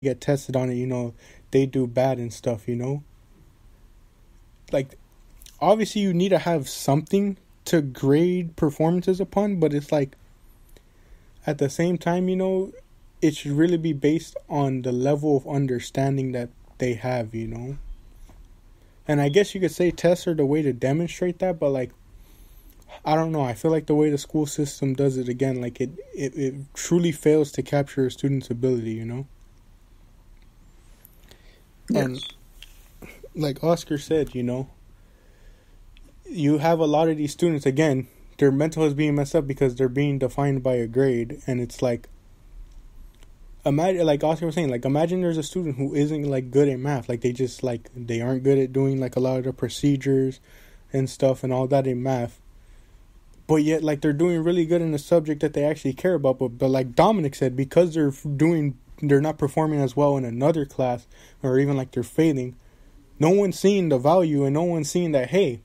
get tested on it, they do bad and stuff, Like, obviously you need to have something to grade performances upon, but it's like, at the same time, it should really be based on the level of understanding that they have, And I guess you could say tests are the way to demonstrate that, but like, I don't know. I feel like the way the school system does it, again, like it truly fails to capture a student's ability, Yes. And like Oscar said, you have a lot of these students, again, their mental is being messed up because they're being defined by a grade, and it's like, imagine, like Oscar was saying, like, imagine there's a student who isn't like good at math, like they aren't good at doing like a lot of the procedures and stuff and all that in math, but yet like they're doing really good in the subject that they actually care about, but like Dominic said, because they're not performing as well in another class, or even like they're failing, no one's seeing the value, and no one's seeing that, hey,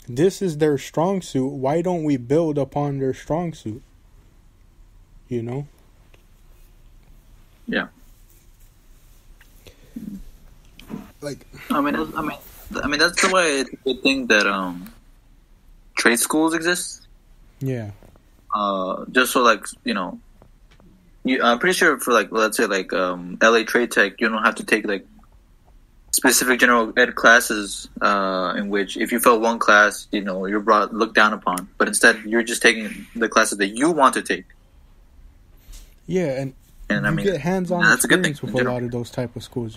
this is their strong suit. Why don't we build upon their strong suit? Yeah. Like, I mean, that's the way I think that trade schools exist. Yeah. Just so like I'm pretty sure for like, let's say like LA Trade Tech, you don't have to take like specific general ed classes in which if you fail one class, you're looked down upon. But instead, you're just taking the classes that you want to take. Yeah, and you get hands-on experience with a lot of those type of schools,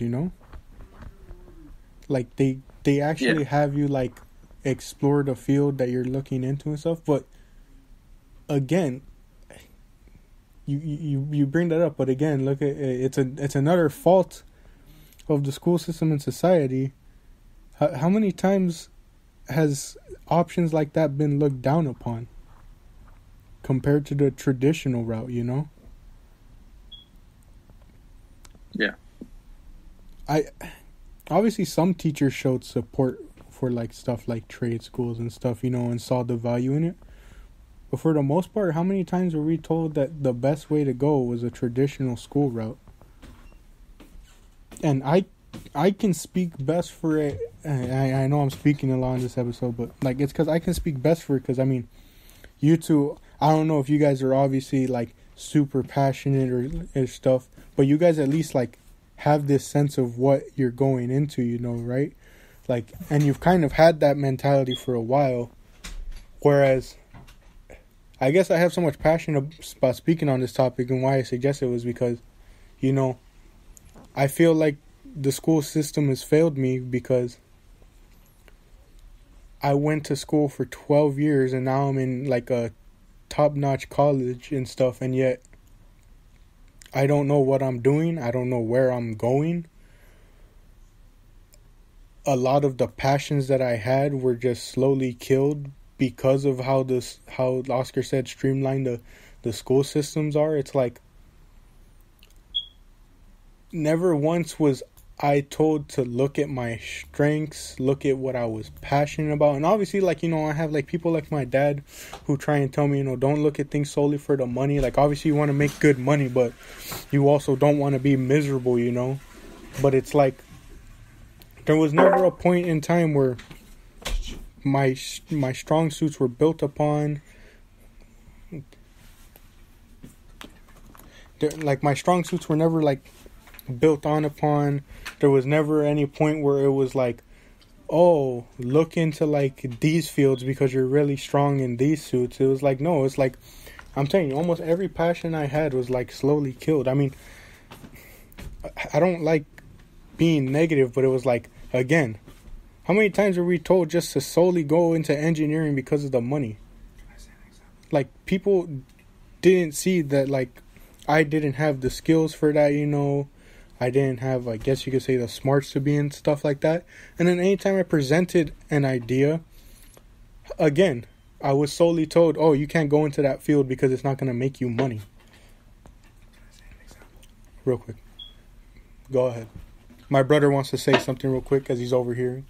Like they actually have you like explore the field that you're looking into and stuff. But again, you bring that up, but again, look at it's another fault of the school system and society. How many times has options like that been looked down upon compared to the traditional route, Yeah. Obviously some teachers showed support for like stuff like trade schools and stuff, and saw the value in it. But for the most part, how many times were we told that the best way to go was a traditional school route? And I can speak best for it. I know I'm speaking a lot in this episode, but like it's because I can speak best for it because, I mean, you two, I don't know if you guys are obviously like super passionate or stuff, but you guys at least like have this sense of what you're going into, right? Like, and you've kind of had that mentality for a while, whereas I guess I have so much passion about speaking on this topic, and why I suggest it was because, I feel like the school system has failed me because I went to school for 12 years and now I'm in like a top-notch college and stuff, and yet I don't know what I'm doing. I don't know where I'm going. A lot of the passions that I had were just slowly killed because of how Oscar said, streamlined the school systems are. It's like, never once was I told to look at my strengths, look at what I was passionate about. And obviously, like, I have like people like my dad who try and tell me, don't look at things solely for the money. Like, obviously you want to make good money, but you also don't want to be miserable, But it's like, there was never a point in time where my strong suits were built upon. Like, my strong suits were never like built on upon. There was never any point where it was like, oh, look into like these fields because you're really strong in these suits. It was like, no, it's like, I'm telling you, almost every passion I had was like slowly killed. I mean, I don't like being negative, but it was like, again, how many times were we told just to solely go into engineering because of the money? Like, people didn't see that, like, I didn't have the skills for that, I didn't have, I guess you could say, the smarts to be in stuff like that. And then anytime I presented an idea, again, I was solely told, oh, you can't go into that field because it's not going to make you money. Real quick. Go ahead. My brother wants to say something real quick as he's overhearing.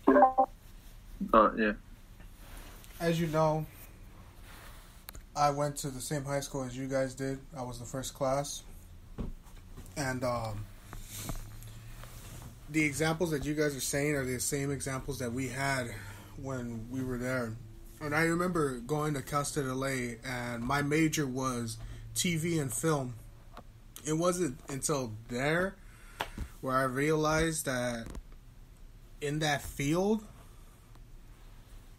Yeah. As you know, I went to the same high school as you guys did. I was the first class. And the examples that you guys are saying are the same examples that we had when we were there. And I remember going to Cal State LA, and my major was TV and film. It wasn't until there where I realized that in that field,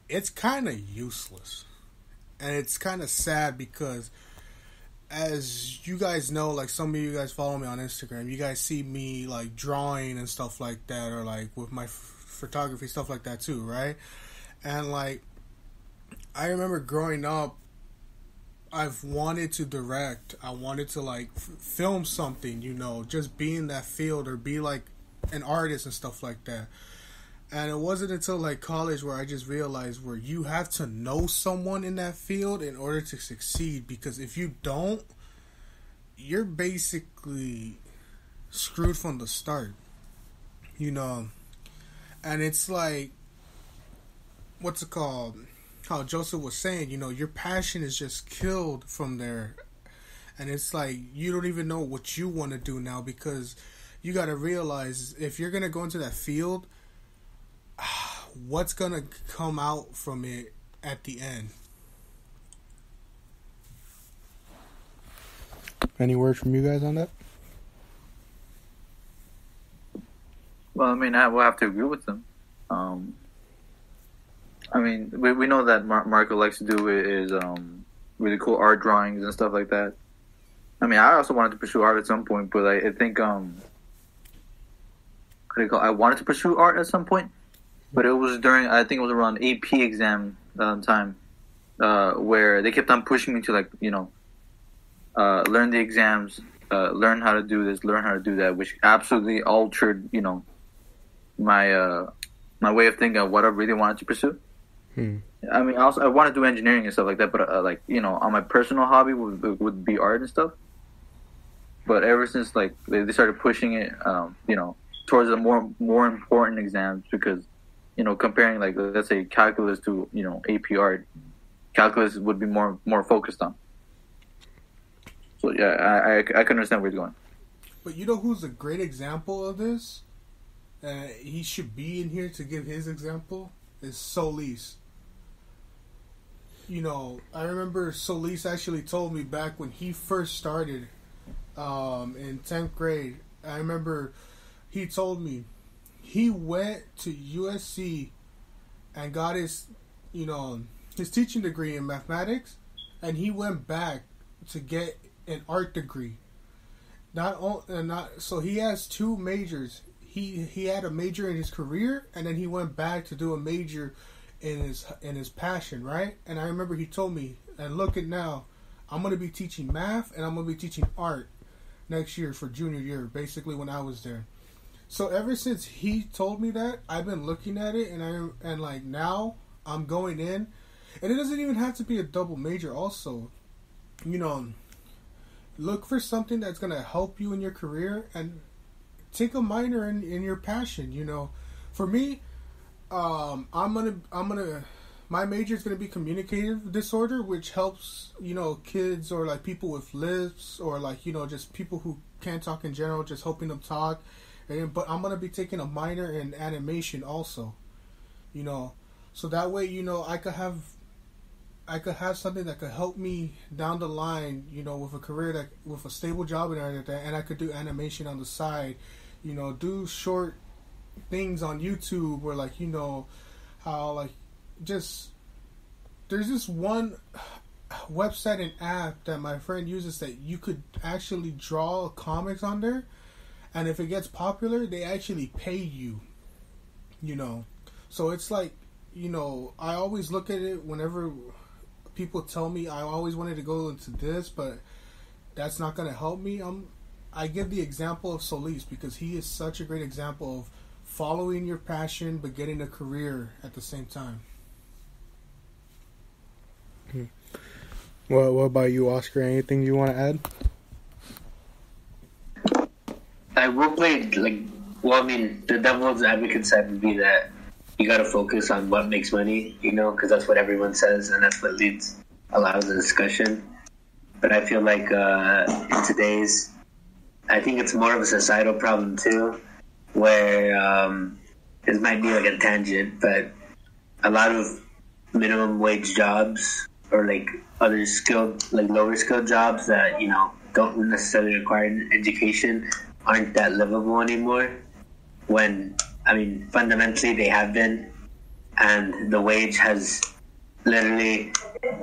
it's kind of useless. And it's kind of sad because, as you guys know, like some of you guys follow me on Instagram, you guys see me like drawing and stuff like that, or like with my photography, stuff like that too, right? And like, I remember growing up, I've wanted to direct. I wanted to like film something, you know, just be in that field or be like an artist and stuff like that. And it wasn't until like college where I just realized where you have to know someone in that field in order to succeed, because if you don't, you're basically screwed from the start, you know. And it's like, what's it called? How Joseph was saying, you know, your passion is just killed from there. And it's like, you don't even know what you want to do now, because you got to realize if you're going to go into that field, what's going to come out from it at the end. Any words from you guys on that? Well, I mean, I will have to agree with them. I mean, we know that Marco likes to do is really cool art drawings and stuff like that. I mean, I also wanted to pursue art at some point, but I think what do you call it? I wanted to pursue art at some point, but it was during, I think it was around AP exam time, where they kept on pushing me to, like, you know, learn the exams, learn how to do this, learn how to do that, which absolutely altered, you know, my my way of thinking of what I really wanted to pursue. I mean, also I want to do engineering and stuff like that, but like, you know, on my personal hobby would be art and stuff. But ever since like they started pushing it, you know, towards the more important exams, because, you know, comparing like, let's say, calculus to, you know, AP art, calculus would be more focused on. So yeah, I can understand where you're going. But you know who's a great example of this? He should be in here to give his example. Is Solis. You know, I remember Solis actually told me back when he first started in 10th grade. I remember he told me he went to USC and got his, you know, his teaching degree in mathematics, and he went back to get an art degree. So he has two majors. He had a major in his career, and then he went back to do a major in his passion, right? And I remember he told me, and look at now, I'm going to be teaching math and I'm going to be teaching art next year for junior year, basically when I was there. So ever since he told me that, I've been looking at it, and like now I'm going in, and it doesn't even have to be a double major also. You know, look for something that's going to help you in your career and take a minor in your passion, you know. For me, I'm gonna my major is gonna be communicative disorder, which helps, you know, kids or like people with lisps, or like, you know, just people who can't talk in general, just helping them talk. But I'm gonna be taking a minor in animation also, you know, so that way, you know, I could have something that could help me down the line, you know, with a career with a stable job and everything, and I could do animation on the side, you know, do short things on YouTube, where like, you know, how like just there's this one website and app that my friend uses that you could actually draw comics on there, and if it gets popular, they actually pay you, you know. So it's like, you know, I always look at it whenever people tell me I always wanted to go into this, but that's not going to help me. I give the example of Solis because he is such a great example of following your passion but getting a career at the same time. What about you, Oscar? Anything you want to add? I will play, like, well, I mean, the devil's advocate side would be that you got to focus on what makes money, you know, because that's what everyone says, and that's what allows the discussion. But I feel like in today's, I think it's more of a societal problem too, where this might be like a tangent, but a lot of minimum wage jobs or like other skilled, like lower skilled jobs that, you know, don't necessarily require an education aren't that livable anymore. When, I mean, fundamentally they have been, and the wage has literally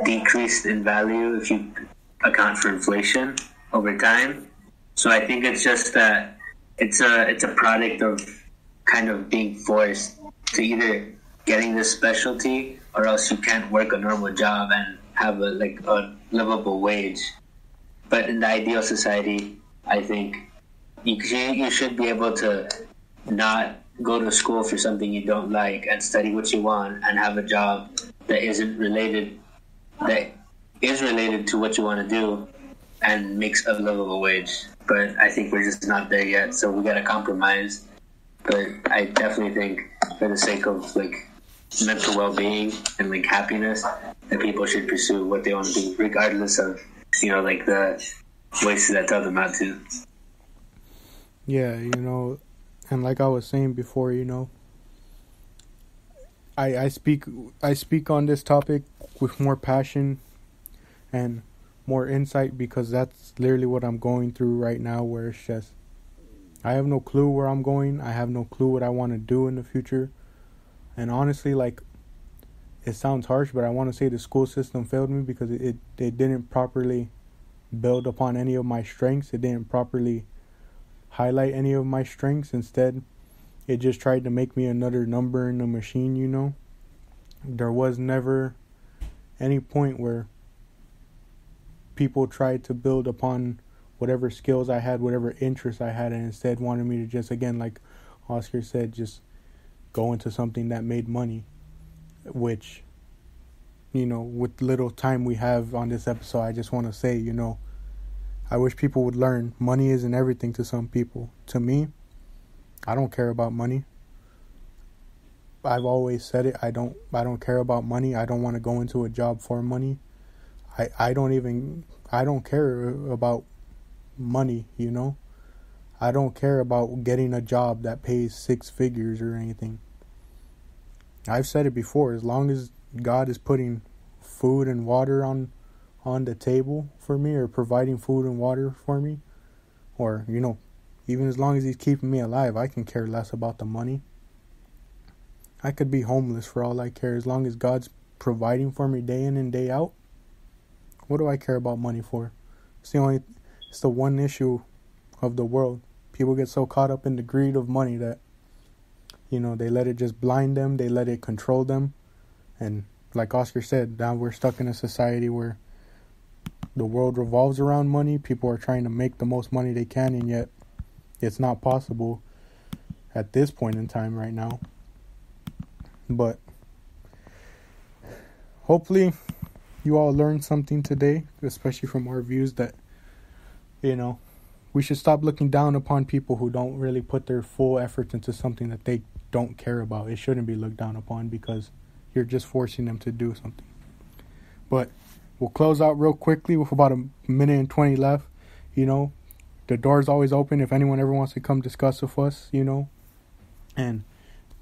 decreased in value if you account for inflation over time. So I think it's just that it's a product of kind of being forced to either getting this specialty or else you can't work a normal job and have a livable wage. But in the ideal society, I think you should be able to not go to school for something you don't like and study what you want and have a job that is related to what you want to do and makes a livable wage. But I think we're just not there yet, so we gotta compromise. But I definitely think, for the sake of like mental well-being and like happiness, that people should pursue what they want to do, regardless of, you know, like the voices that tell them not to. Yeah, you know, and like I was saying before, you know, I speak on this topic with more passion and more insight because that's literally what I'm going through right now, where it's just I have no clue where I'm going. I have no clue what I want to do in the future. And honestly, like, it sounds harsh, but I want to say the school system failed me because it didn't properly build upon any of my strengths. It didn't properly highlight any of my strengths. Instead, it just tried to make me another number in the machine, you know. There was never any point where people tried to build upon whatever skills I had, whatever interests I had, and instead wanted me to just, again, like Oscar said, just go into something that made money, which, you know, with little time we have on this episode, I just want to say, you know, I wish people would learn money isn't everything to some people. To me, I don't care about money. I've always said it. I don't care about money. I don't want to go into a job for money. I don't care about money, you know. I don't care about getting a job that pays 6 figures or anything. I've said it before, as long as God is putting food and water on the table for me, or providing food and water for me, or, you know, even as long as he's keeping me alive, I can care less about the money. I could be homeless for all I care. As long as God's providing for me day in and day out, what do I care about money for? It's the one issue of the world. People get so caught up in the greed of money that, you know, they let it just blind them. They let it control them. And like Oscar said, now we're stuck in a society where the world revolves around money. People are trying to make the most money they can, and yet it's not possible at this point in time right now. But hopefully you all learned something today, especially from our views, that, you know, we should stop looking down upon people who don't really put their full efforts into something that they don't care about. It shouldn't be looked down upon because you're just forcing them to do something. But we'll close out real quickly with about a minute and 20 left. You know, the door's always open if anyone ever wants to come discuss with us, you know. And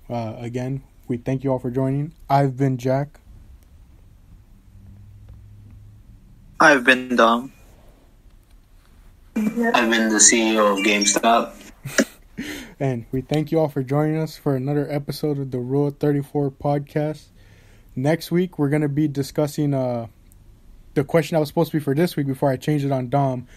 again, we thank you all for joining. I've been Jack. I've been Dom. I've been the CEO of GameStop. And we thank you all for joining us for another episode of the Rule 34 podcast. Next week, we're going to be discussing the question that was supposed to be for this week before I changed it on Dom.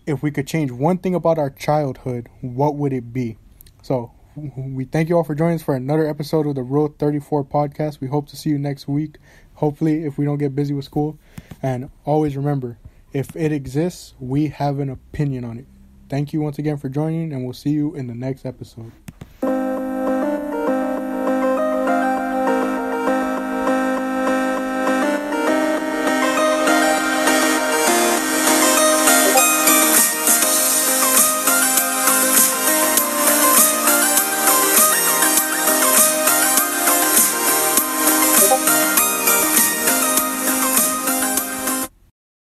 If we could change one thing about our childhood, what would it be? So we thank you all for joining us for another episode of the Rule 34 podcast. We hope to see you next week. Hopefully, if we don't get busy with school. And always remember, if it exists, we have an opinion on it. Thank you once again for joining, and we'll see you in the next episode.